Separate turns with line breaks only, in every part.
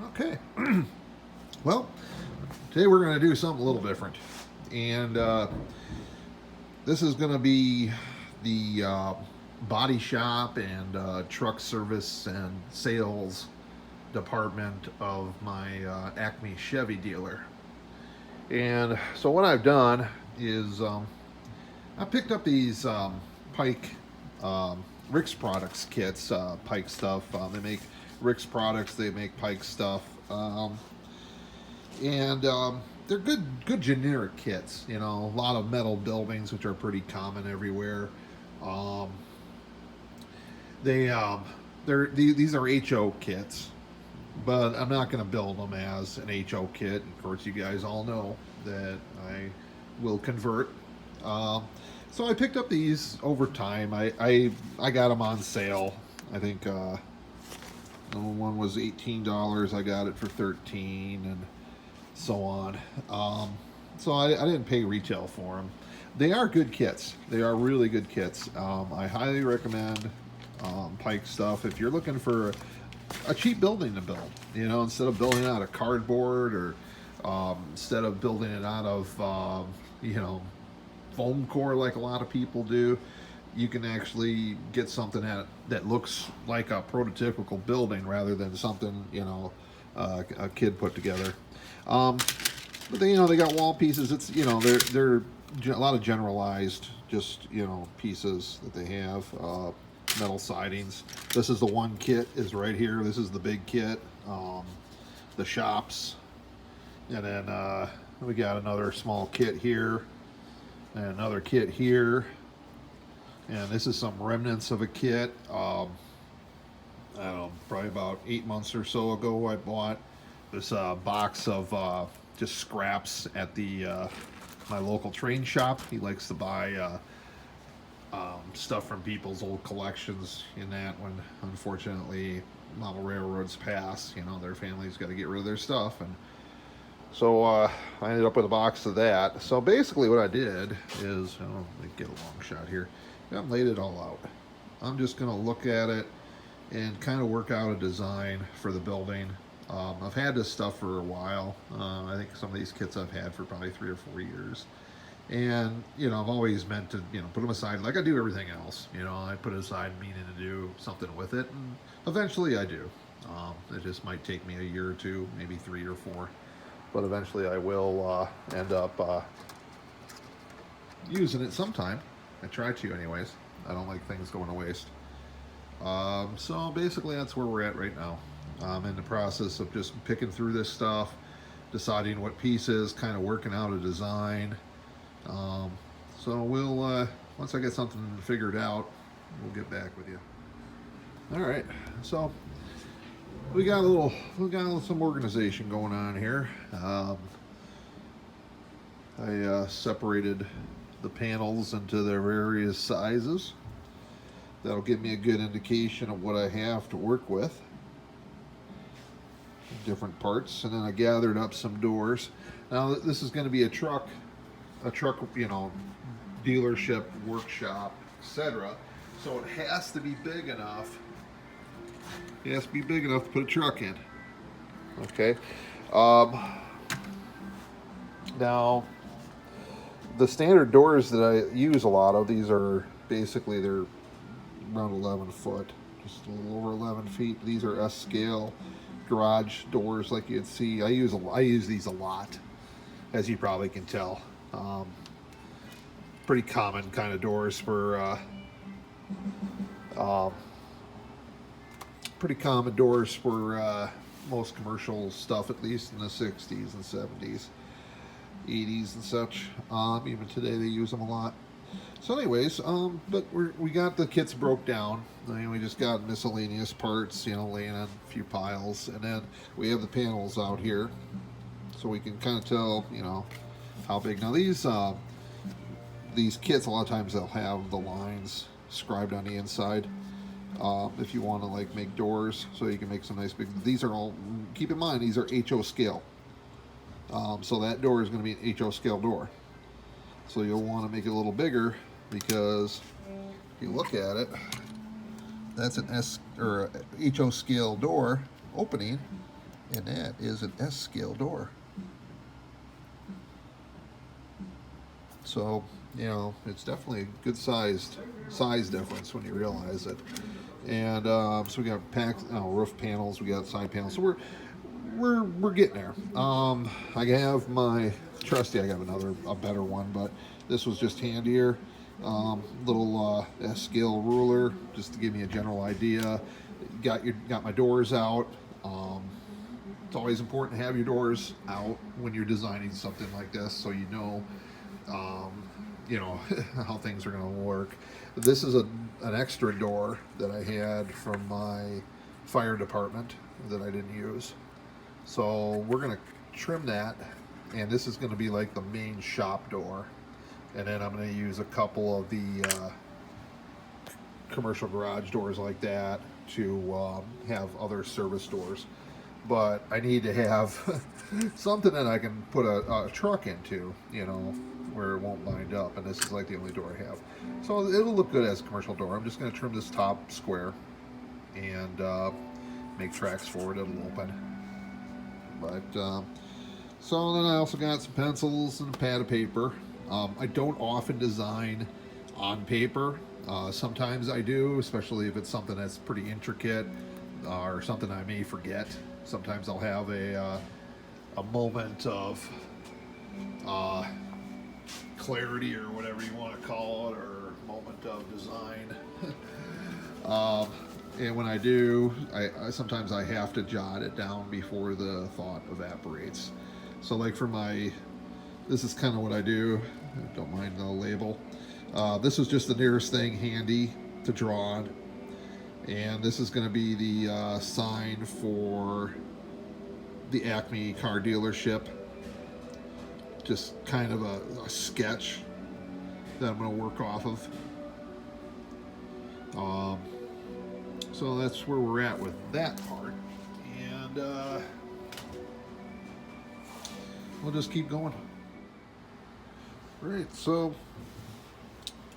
Okay. Well, today we're going to do something a little different. And this is going to be the body shop and truck service and sales department of my Acme Chevy dealer. And so, what I've done is I picked up these Pike Rick's Products kits, Pike stuff. They make Rick's Products, they make Pike stuff. And they're good generic kits. You know, a lot of metal buildings, which are pretty common everywhere. Um, they these are HO kits, but I'm not going to build them as an HO kit. Of course, you guys all know that I will convert. Um, so I picked up these over time. I got them on sale. I think one was $18. I got it for 13, and so on. So I didn't pay retail for them. They are good kits. They are really good kits. I highly recommend Pike stuff if you're looking for a cheap building to build. You know, instead of building out of cardboard or instead of building it out of you know, foam core like a lot of people do, you can actually get something that looks like a prototypical building rather than something, you know, a kid put together. Um, but they, you know, they got wall pieces. It's, you know, they're a lot of generalized, just, you know, pieces that they have. Metal sidings. This is the one kit is right here. This is the big kit. The shops, and then we got another small kit here, and another kit here, and this is some remnants of a kit. I don't know, probably about 8 months or so ago, I bought this box of just scraps at the my local train shop. He likes to buy stuff from people's old collections in that when unfortunately model railroads pass, you know, their family's got to get rid of their stuff. And so I ended up with a box of that. So basically what I did is, let me get a long shot here. I laid it all out. I'm just going to look at it and kind of work out a design for the building. I've had this stuff for a while. I think some of these kits I've had for probably 3 or 4 years. And, you know, I've always meant to, you know, put them aside like I do everything else. You know, I put it aside meaning to do something with it. And eventually I do. It just might take me a year or two, maybe 3 or 4. But eventually I will end up using it sometime. I try to anyways. I don't like things going to waste. So basically that's where we're at right now. I'm in the process of just picking through this stuff, deciding what pieces, kind of working out a design. So we'll once I get something figured out, we'll get back with you. All right. So we got some organization going on here. I separated the panels into their various sizes. That'll give me a good indication of what I have to work with. Different parts, and then I gathered up some doors. Now this is going to be a truck, you know, dealership, workshop, etc. So it has to be big enough. It has to be big enough to put a truck in. Okay. Now the standard doors that I use a lot of, these are basically they're around 11 foot, just a little over 11 feet. These are S scale garage doors like you'd see. I use these a lot, as you probably can tell. Pretty common kind of doors for most commercial stuff, at least in the 60s and 70s, 80s and such. Even today they use them a lot. So anyways, but we got the kits broke down. I mean, we just got miscellaneous parts, you know, laying on a few piles. And then we have the panels out here. So we can kind of tell, you know, how big. Now these kits, a lot of times they'll have the lines scribed on the inside. If you want to like make doors, so you can make some nice big, these are all, keep in mind, these are HO scale. So that door is going to be an HO scale door. So you'll want to make it a little bigger because if you look at it, that's an S or a HO scale door opening, and that is an S scale door. So, you know, it's definitely a good size difference when you realize it. And so we got roof panels, we got side panels. So we're getting there. I have my trusty. I got a better one, but this was just handier. Little S-scale ruler just to give me a general idea. Got my doors out. It's always important to have your doors out when you're designing something like this, so you know how things are going to work. This is an extra door that I had from my fire department that I didn't use. So we're going to trim that, and this is going to be like the main shop door. And then I'm going to use a couple of the commercial garage doors like that to have other service doors. But I need to have something that I can put a truck into, you know, where it won't bind up. And this is like the only door I have. So it'll look good as a commercial door. I'm just going to trim this top square and make tracks for it. It'll open. But so then I also got some pencils and a pad of paper. I don't often design on paper. Sometimes I do, especially if it's something that's pretty intricate or something I may forget. Sometimes I'll have a moment of clarity or whatever you want to call it, or moment of design. And when I do, I sometimes I have to jot it down before the thought evaporates. So like for this is kind of what I do. I don't mind the label. This is just the nearest thing handy to draw on. And this is going to be the sign for the Acme car dealership. Just kind of a sketch that I'm going to work off of. So that's where we're at with that part. And we'll just keep going. Right, so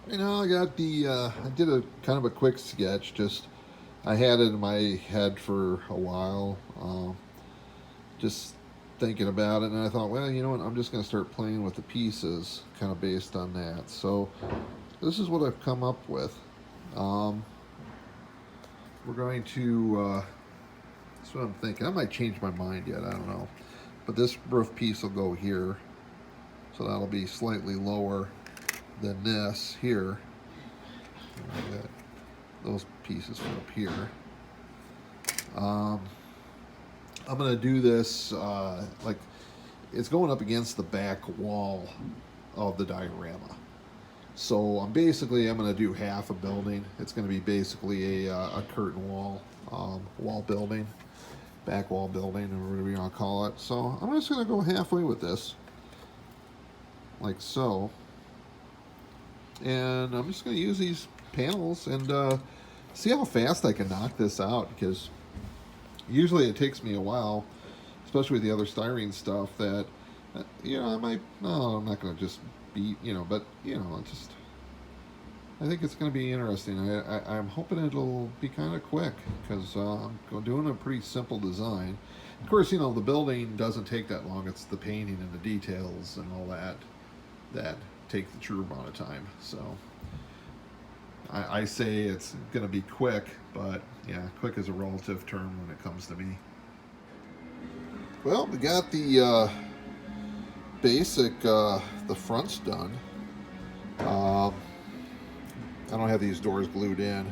I got I did a kind of a quick sketch. Just I had it in my head for a while, just thinking about it, and I thought, well, you know what, I'm just going to start playing with the pieces, kind of based on that. So this is what I've come up with. We're going to. That's what I'm thinking. I might change my mind yet. I don't know, but this roof piece will go here. So that'll be slightly lower than this here. I got those pieces from up here. I'm going to do this like it's going up against the back wall of the diorama. So I'm going to do half a building. It's going to be basically a curtain wall, wall building, back wall building, or whatever you want to call it. So I'm just going to go halfway with this. Like so, and I'm just going to use these panels and see how fast I can knock this out, because usually it takes me a while, especially with the other styrene stuff, that I'm not going to just beat, but I think it's going to be interesting. I'm hoping it'll be kind of quick, because I'm doing a pretty simple design. Of course, the building doesn't take that long. It's the painting and the details and all that take the true amount of time. So I say it's going to be quick, but yeah, quick is a relative term when it comes to me. Well, we got the basic, the front's done. I don't have these doors glued in.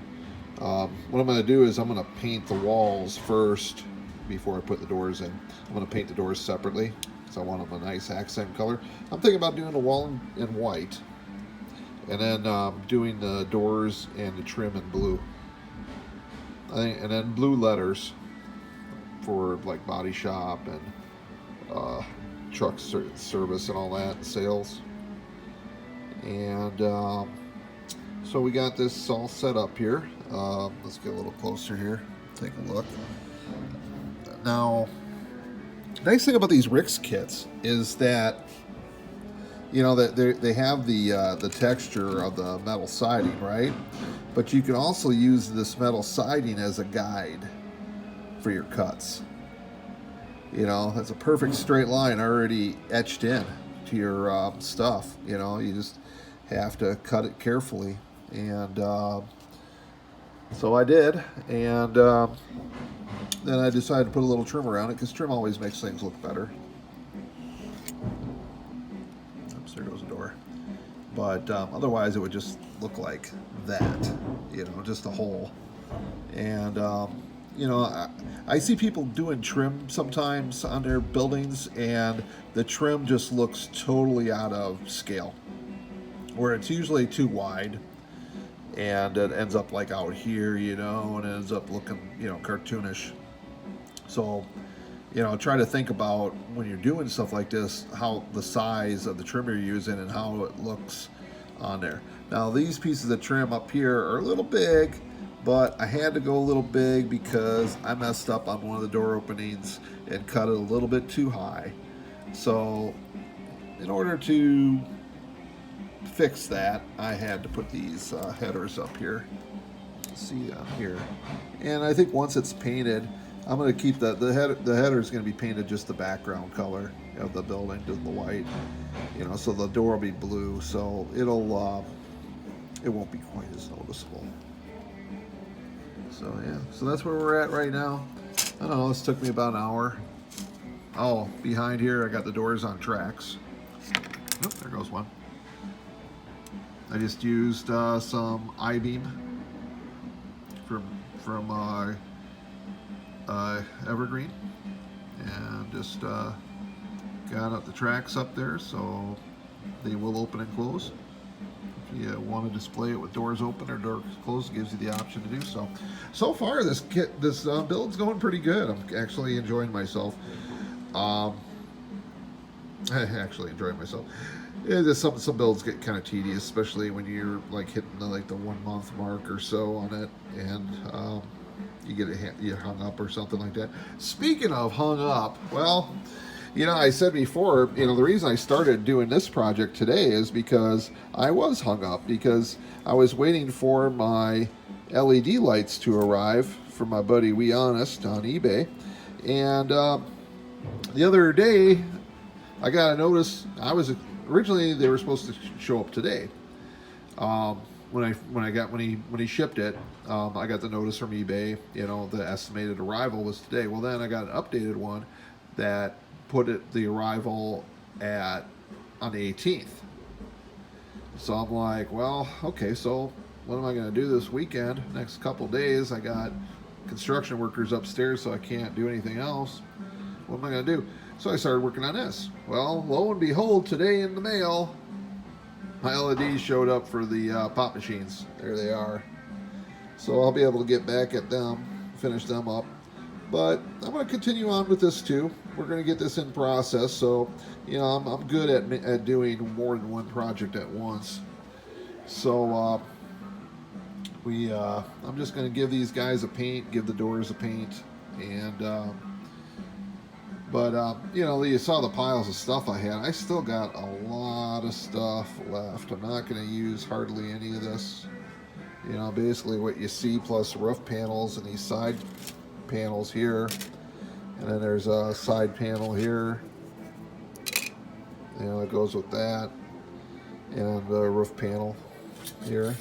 What I'm going to do is I'm going to paint the walls first before I put the doors in. I'm going to paint the doors separately, because I want them a nice accent color. I'm thinking about doing the wall in white, and then doing the doors and the trim in blue. And then blue letters for like body shop and truck service and all that, sales. And so we got this all set up here. Let's get a little closer here, take a look. Now, the nice thing about these Rix kits is that that they have the texture of the metal siding, right? But you can also use this metal siding as a guide for your cuts. You know, that's a perfect straight line already etched in to your stuff. You know, you just have to cut it carefully. And so I did. And then I decided to put a little trim around it because trim always makes things look better. Oops, there goes the door. But otherwise, it would just look like that. You know, just a hole. And you know, I see people doing trim sometimes on their buildings, and the trim just looks totally out of scale, where it's usually too wide, and it ends up like out here, you know, and it ends up looking, you know, cartoonish. So, you know, try to think about when you're doing stuff like this, how the size of the trim you're using and how it looks on there. Now, these pieces of trim up here are a little big, but I had to go a little big because I messed up on one of the door openings and cut it a little bit too high. So, in order to fix that, I had to put these headers up here. See down here, and I think once it's painted, I'm going to keep the header is going to be painted just the background color of the building, just the white, you know, so the door will be blue, so it'll it won't be quite as noticeable. So yeah, so that's where we're at right now. I don't know, this took me about an hour. Oh, behind here I got the doors on tracks. Oh, there goes one. I just used some I-beam from Evergreen, and just got up the tracks up there so they will open and close. If you want to display it with doors open or doors closed, it gives you the option to do so. So far, this build's going pretty good. I'm actually enjoying myself. I actually enjoy myself. Yeah, just some builds get kind of tedious, especially when you're like hitting the 1 month mark or so on it, and you get you hung up or something like that. Speaking of hung up, well, you know, I said before, you know, the reason I started doing this project today is because I was hung up because I was waiting for my LED lights to arrive from my buddy We Honest on eBay, and the other day I got a notice. Originally they were supposed to show up today. When he shipped it, I got the notice from eBay. You know, the estimated arrival was today. Well, then I got an updated one that put the arrival on the 18th. So I'm like, well, okay. So what am I going to do this weekend? Next couple days, I got construction workers upstairs, so I can't do anything else. What am I going to do? So I started working on this. Well, lo and behold, today in the mail, my LEDs showed up for the pop machines. There they are. So I'll be able to get back at them, finish them up. But I'm going to continue on with this too. We're going to get this in process. So, you know, I'm good at doing more than one project at once. So I'm just going to give these guys a paint, give the doors a paint, and you know, you saw the piles of stuff I had. I still got a lot of stuff left. I'm not going to use hardly any of this. You know, basically what you see plus roof panels and these side panels here. And then there's a side panel here. You know, it goes with that. And the roof panel here.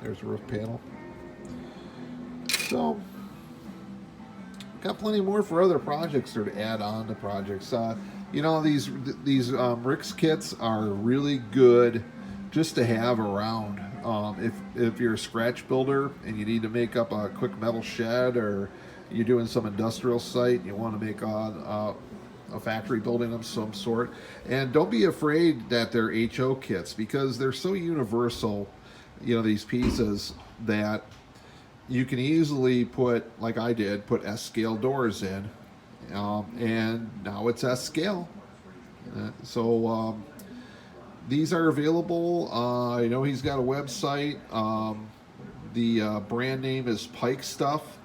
There's a roof panel. So, got plenty more for other projects or to add on to projects. You know, these Rick's kits are really good just to have around. If you're a scratch builder and you need to make up a quick metal shed, or you're doing some industrial site, you want to make a factory building of some sort, and don't be afraid that they're HO kits because they're so universal. You know, these pieces that you can easily put, like I did, put S-scale doors in, and now it's S-scale. These are available. I know he's got a website. The brand name is Pike Stuff.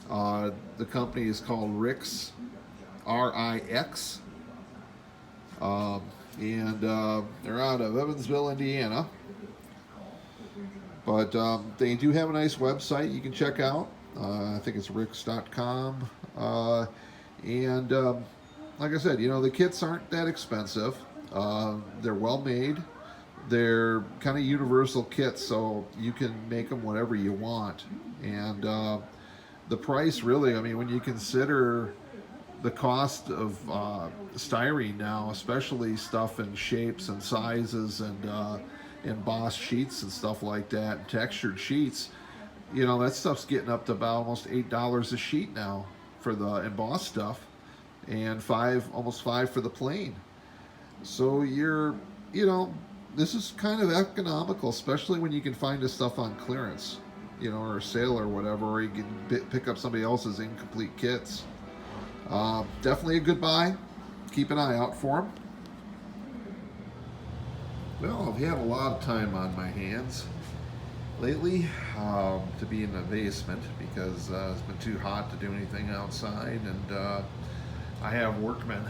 The company is called Rix, R-I-X. And they're out of Evansville, Indiana. But they do have a nice website you can check out. I think it's rix.com. And like I said, the kits aren't that expensive. They're well made. They're kind of universal kits, so you can make them whatever you want. And the price, really, I mean, when you consider the cost of styrene now, especially stuff in shapes and sizes and embossed sheets and stuff like that, and textured sheets, that stuff's getting up to about almost $8 a sheet now for the embossed stuff, and almost five for the plain. So this is kind of economical, especially when you can find this stuff on clearance, or a sale or whatever, or you can pick up somebody else's incomplete kits. Definitely a good buy. Keep an eye out for them. Well, I've had a lot of time on my hands lately to be in the basement because it's been too hot to do anything outside, and I have workmen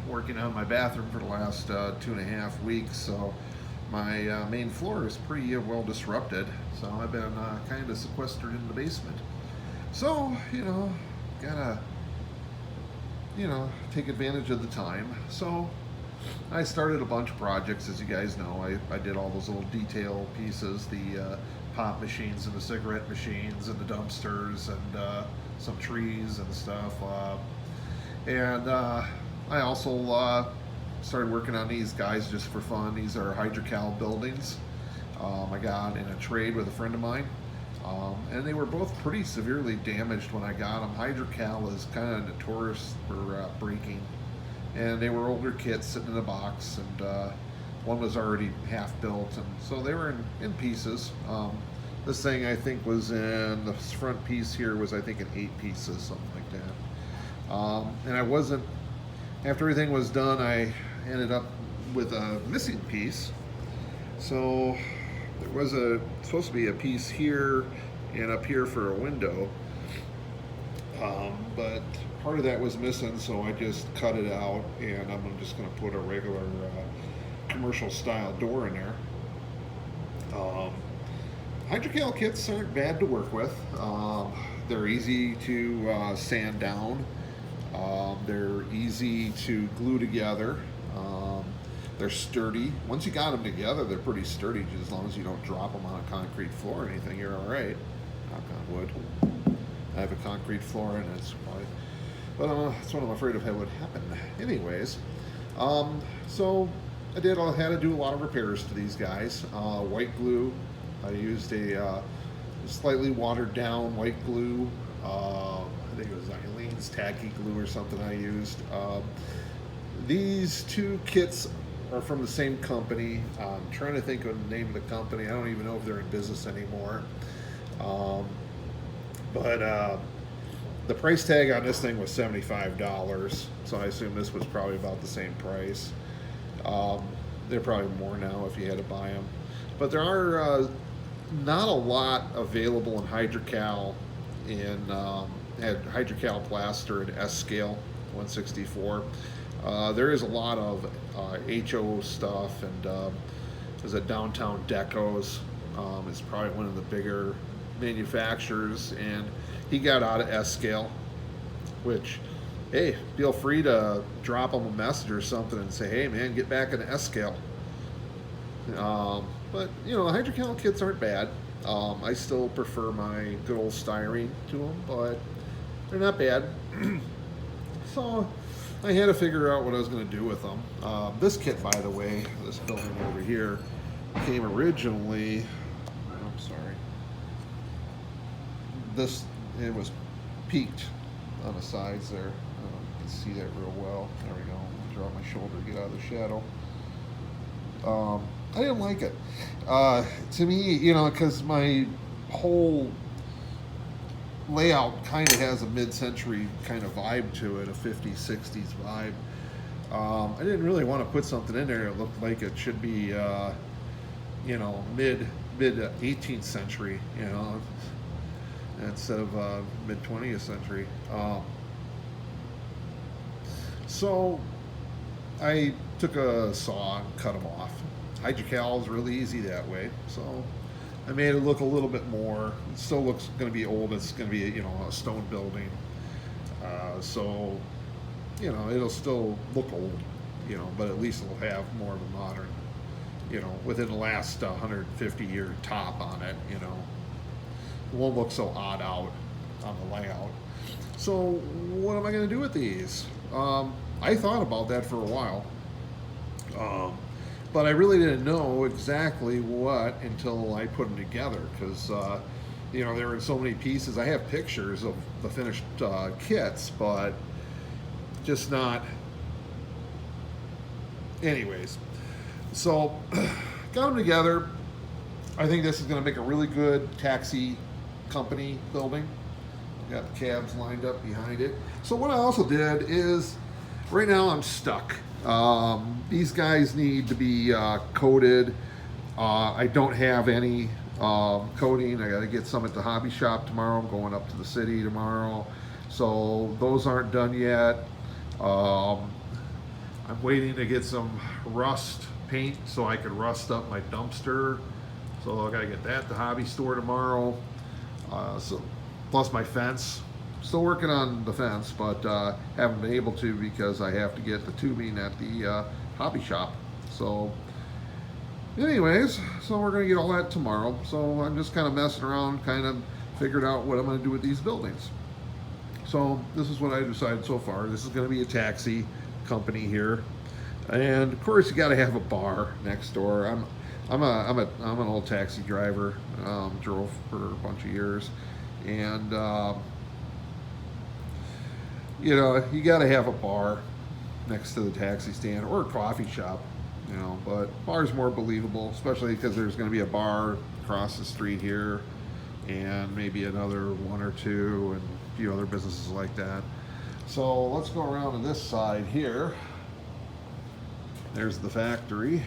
working on my bathroom for the last 2.5 weeks, so my main floor is pretty well disrupted, so I've been kind of sequestered in the basement. So, gotta take advantage of the time. So I started a bunch of projects, as you guys know. I did all those little detail pieces, the pop machines and the cigarette machines and the dumpsters and some trees and stuff. And I also started working on these guys just for fun. These are hydrocal buildings. I got in a trade with a friend of mine. And they were both pretty severely damaged when I got them. Hydrocal is kind of notorious for breaking, and they were older kits sitting in a box, and one was already half built, and so they were in pieces. This thing, I think, was in the front piece here was, I think, in 8 pieces, something like that. And I wasn't, after everything was done, I ended up with a missing piece. So there was supposed to be a piece here and up here for a window, but part of that was missing, so I just cut it out, and I'm just going to put a regular commercial style door in there. Hydrocal kits aren't bad to work with. They're easy to sand down. They're easy to glue together. They're sturdy. Once you got them together, they're pretty sturdy. Just as long as you don't drop them on a concrete floor or anything, you're all right. Knock on wood. I have a concrete floor, and it's probably, but that's what I'm afraid of would happen. Anyways, so I had to do a lot of repairs to these guys. White glue. I used a slightly watered down white glue. I think it was Eileen's tacky glue or something I used. These two kits are from the same company. I'm trying to think of the name of the company. I don't even know if they're in business anymore. But the price tag on this thing was $75, so I assume this was probably about the same price. They're probably more now if you had to buy them. But there are not a lot available in hydrocal had hydrocal plaster in S scale 164. There is a lot of HO stuff, and there's a Downtown Decos. It's probably one of the bigger manufacturers, and he got out of S scale, which, hey, feel free to drop him a message or something and say, hey man, get back into S scale. But the hydrocal kits aren't bad. I still prefer my good old styrene to them, but they're not bad. So I had to figure out what I was going to do with them. This kit, by the way, this building over here, came originally, I'm sorry, it was peaked on the sides there. You can see that real well. There we go. Draw my shoulder, get out of the shadow. I didn't like it. To me, because my whole layout kind of has a mid-century kind of vibe to it, a 50s, 60s vibe. I didn't really want to put something in there that looked like it should be, mid 18th century, instead of mid 20th century. So I took a saw and cut them off. Hydrocal is really easy that way, so I made it look a little bit more. It still looks going to be old. It's going to be a stone building. So you know, it'll still look old, you know, but at least it'll have more of a modern, you know, within the last 150-year top on it, you know. It won't look so odd out on the layout. So what am I going to do with these? I thought about that for a while, but I really didn't know exactly what until I put them together, because you know, there were so many pieces. I have pictures of the finished kits, but just not. Anyways, so got them together. I think this is going to make a really good taxi company building. Got the cabs lined up behind it. So what I also did is, right now I'm stuck. These guys need to be coated. I don't have any coating. I got to get some at the hobby shop tomorrow. I'm going up to the city tomorrow. So those aren't done yet. I'm waiting to get some rust paint so I could rust up my dumpster. So I got to get that at the hobby store tomorrow. So plus my fence. Still working on the fence, but haven't been able to because I have to get the tubing at the hobby shop. So anyways, so we're going to get all that tomorrow. So I'm just kind of messing around, kind of figured out what I'm going to do with these buildings. So this is what I decided so far. This is going to be a taxi company here, and of course you got to have a bar next door. I'm an old taxi driver. Drove for a bunch of years, and you know, you got to have a bar next to the taxi stand or a coffee shop, you know, but bar's more believable, especially because there's going to be a bar across the street here and maybe another one or two and a few other businesses like that. So let's go around to this side here. There's the factory,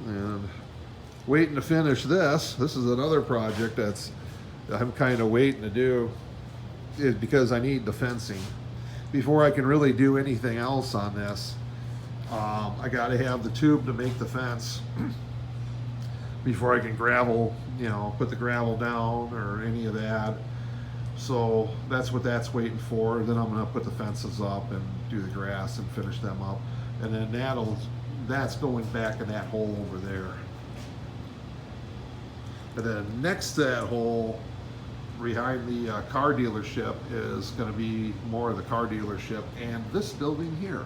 and waiting to finish this. This is another project that's I'm kind of waiting to do, is because I need the fencing before I can really do anything else on this. I got to have the tube to make the fence before I can gravel, you know, put the gravel down or any of that. So that's what that's waiting for. Then I'm going to put the fences up and do the grass and finish them up, and then that's going back in that hole over there. And then next to that hole, behind the car dealership, is going to be more of the car dealership, and this building here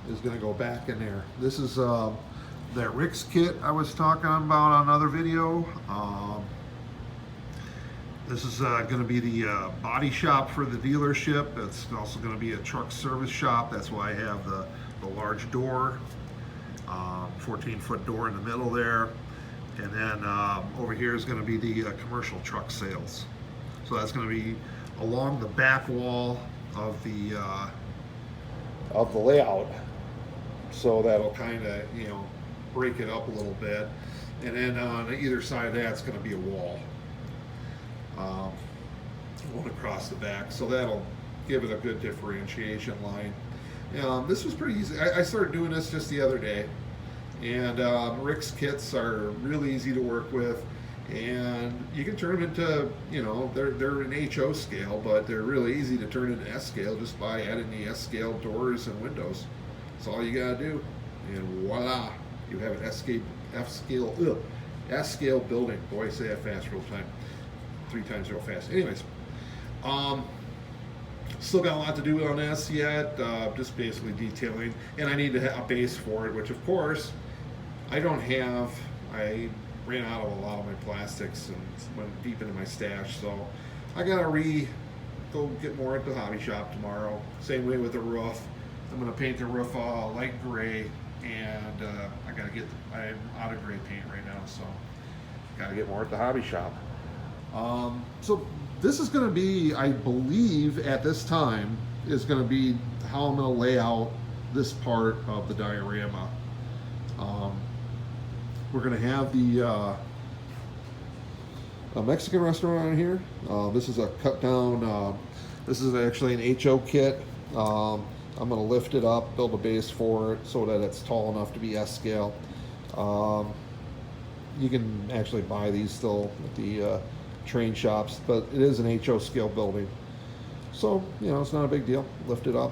is going to go back in there. This is that Rick's kit I was talking about on another video. This is going to be the body shop for the dealership. It's also going to be a truck service shop. That's why I have the large door, 14-foot door in the middle there. And then over here is going to be the commercial truck sales. So that's going to be along the back wall of the layout. So that'll kind of, you know, break it up a little bit. And then on either side of that, it's going to be a wall going across the back. So that'll give it a good differentiation line. This was pretty easy. I started doing this just the other day. And Rick's kits are really easy to work with, and you can turn them into, you know, they're an HO scale, but they're really easy to turn into S scale just by adding the S scale doors and windows. That's all you gotta do, and voila, you have an S scale building. Boy, I say that fast real time, 3 times real fast. Anyways, still got a lot to do on this yet, just basically detailing, and I need to have a base for it, which of course I don't have. I ran out of a lot of my plastics and went deep into my stash, so I gotta go get more at the hobby shop tomorrow. Same way with the roof. I'm gonna paint the roof light gray, and I'm out of gray paint right now, so gotta get more at the hobby shop. So this is gonna be, I believe at this time, is gonna be how I'm gonna lay out this part of the diorama. We're gonna have the a Mexican restaurant on here. This is a cut down, this is actually an HO kit. I'm gonna lift it up, build a base for it so that it's tall enough to be S scale. You can actually buy these still at the train shops, but it is an HO scale building. So, you know, it's not a big deal. Lift it up,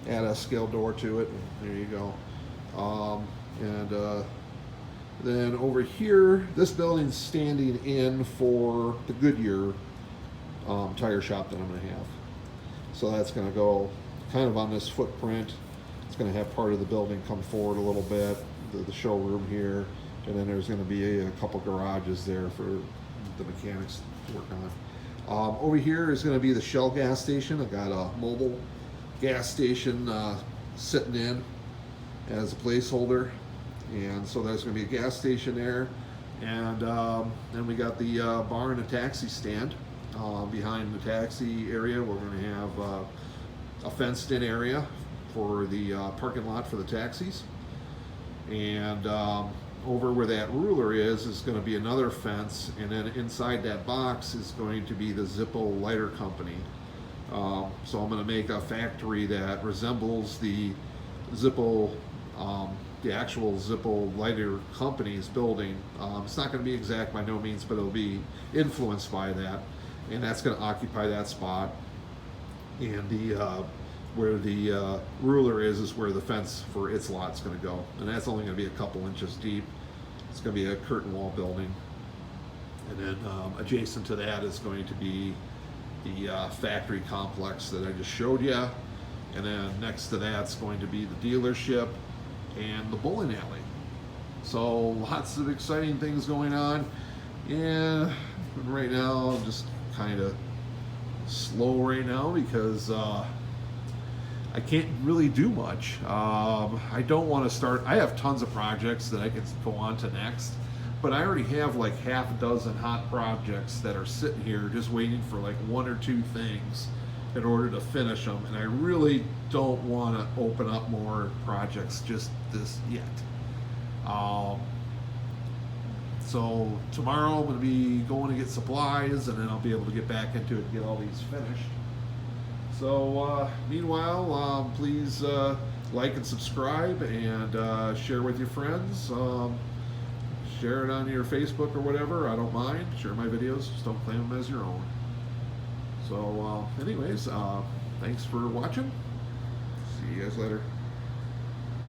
add a scale door to it, and there you go. Then over here, this building's standing in for the Goodyear tire shop that I'm going to have. So that's going to go kind of on this footprint. It's going to have part of the building come forward a little bit, the showroom here, and then there's going to be a couple garages there for the mechanics to work on. Over here is going to be the Shell gas station. I've got a mobile gas station sitting in as a placeholder, and so there's going to be a gas station there, and then we got the bar and a taxi stand. Behind the taxi area, we're going to have a fenced-in area for the parking lot for the taxis, and over where that ruler is going to be another fence, and then inside that box is going to be the Zippo lighter company. So I'm going to make a factory that resembles the Zippo, the actual Zippo lighter company's building. It's not going to be exact by no means, but it'll be influenced by that, and that's going to occupy that spot. And the where the ruler is where the fence for its lot's going to go, and that's only going to be a couple inches deep. It's going to be a curtain wall building, and then adjacent to that is going to be the factory complex that I just showed you, and then next to that's going to be the dealership and the bowling alley. So lots of exciting things going on. Yeah, right now I'm just kind of slow right now because I can't really do much. I don't want to start. I have tons of projects that I could go on to next, but I already have like half a dozen hot projects that are sitting here just waiting for like one or two things in order to finish them, and I really don't want to open up more projects just this yet. So tomorrow I'm going to be going to get supplies, and then I'll be able to get back into it and get all these finished. So meanwhile, please like and subscribe, and share with your friends. Share it on your Facebook or whatever. I don't mind. Share my videos. Just don't claim them as your own. So anyways, thanks for watching. See you guys later.